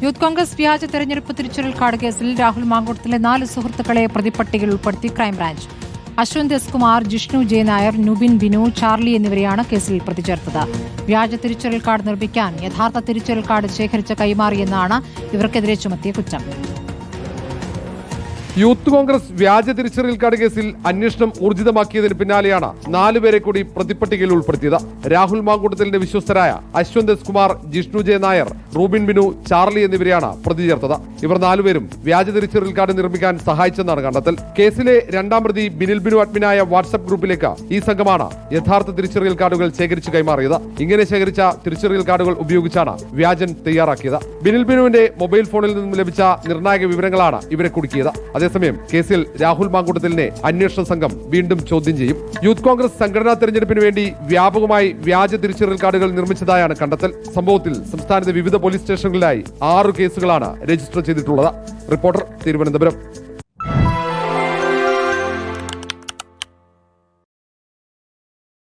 Youth Congress വ്യാജ തെരഞ്ഞെടുപ്പ് തിരിച്ചറിയൽ കാർഡ് കേസിൽ രാഹുൽ മാങ്കൂട്ടത്തിലെ 4 സുഹൃത്തുക്കളെ പ്രതിപ്പട്ടികയിൽ ഉൾപ്പെടുത്തി crime branch. Ashwanth S Kumar, Jishnu J Nair, Nubin Binu, Charlie എന്നിവരെയാണ് കേസിൽ പ്രതി ചേർത്തത്. വ്യാജ തിരിച്ചറിയൽ കാർഡ് നിർമ്മിക്കാൻ യഥാർത്ഥ തിരിച്ചറിയൽ കാർഡ് ശേഖരിച്ച് കൈമാറിയെന്നാണ് ഇവർക്കെതിരെ ചുമത്തിയ കുറ്റം. യൂത്ത് കോൺഗ്രസ് വ്യാജ തിരിച്ചറിയൽ കാർഡ് കേസിൽ അന്വേഷണം ഊർജിതമാക്കിയതിന് പിന്നാലെയാണ് 4 പേരെ കൂടി പ്രതിപ്പട്ടികയിൽ ഉൾപ്പെടുത്തിയത്. രാഹുൽ മാങ്കൂട്ടത്തിലിന്റെ വിശ്വസ്തരായ Ashwanth S Kumar, Jishnu J Nair, Rubin Binu, Charlie എന്നിവരെയാണ് പ്രതി ചേർത്തത്. ഇവർ 4 പേരും വ്യാജ തിരിച്ചറിയൽ കാർഡ് നിർമ്മിക്കാൻ സഹായിച്ചെന്നാണ് കണ്ടെത്തൽ. കേസിലെ 2ാം പ്രതി ബിനിൽ ബിനു അഡ്മിനായ വാട്സ്ആപ്പ് ഗ്രൂപ്പിലേക്ക് ഈ സംഘമാണ് യഥാർത്ഥ തിരിച്ചറിയൽ കാർഡുകൾ ശേഖരിച്ച് കൈമാറിയത്. ഇങ്ങനെ ശേഖരിച്ച തിരിച്ചറിയൽ കാർഡുകൾ ഉപയോഗിച്ചാണ് വ്യാജൻ തയ്യാറാക്കിയത്. ബിനിൽ ബിനുവിന്റെ മൊബൈൽ ഫോണിൽ നിന്നും ലഭിച്ച നിർണായക വിവരങ്ങളാണ് ഇവരെ കുടുക്കിയത്. അതേസമയം കേസിൽ രാഹുൽ മാങ്കൂട്ടത്തിലിനെ അന്വേഷണ സംഘം വീണ്ടും ചോദ്യം ചെയ്യും. യൂത്ത് കോൺഗ്രസ് സംഘടനാ തെരഞ്ഞെടുപ്പിന് വേണ്ടി വ്യാപകമായി വ്യാജ തിരിച്ചറിയൽ കാർഡുകൾ നിർമ്മിച്ചതായാണ് കണ്ടെത്തൽ. സംഭവത്തിൽ സംസ്ഥാനത്തെ വിവിധ പോലീസ് സ്റ്റേഷനുകളിലായി 6 കേസുകളാണ് രജിസ്റ്റർ ചെയ്തിട്ടുള്ളത്. റിപ്പോർട്ടർ, തിരുവനന്തപുരം.